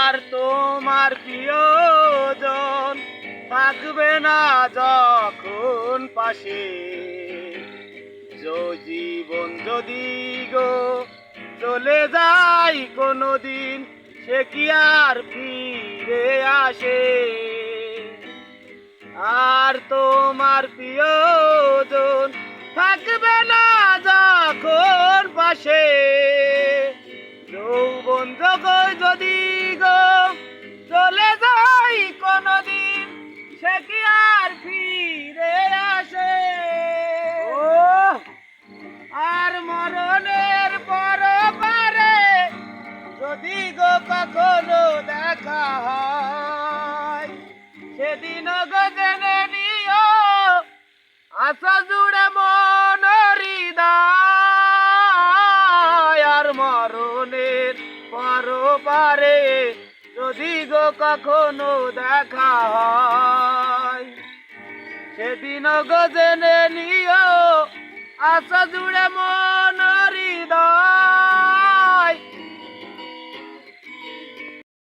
আর তোমার প্রিয়জন থাকবে না যখন পাশে, জীবন যদি গো চলে যায় কোনোদিন, সে কি আর ফিরে আসে? আর তোমার প্রিয়জন থাকবে না যখন পাশে, যৌবন জগৎ যদি গো চলে যায় কোনোদিন, সে কি আর ফিরে আসে? আর মরণের পর পারে যদি গো কখনো দেখা হয়, সেদিন গো জেনে নিও আশা জুড়ে মন হৃদয়। আর মরণের পর পারে যদি গো কখনো দেখা হয়, সেদিন গো জেনে নিও আশা জুড়ে মন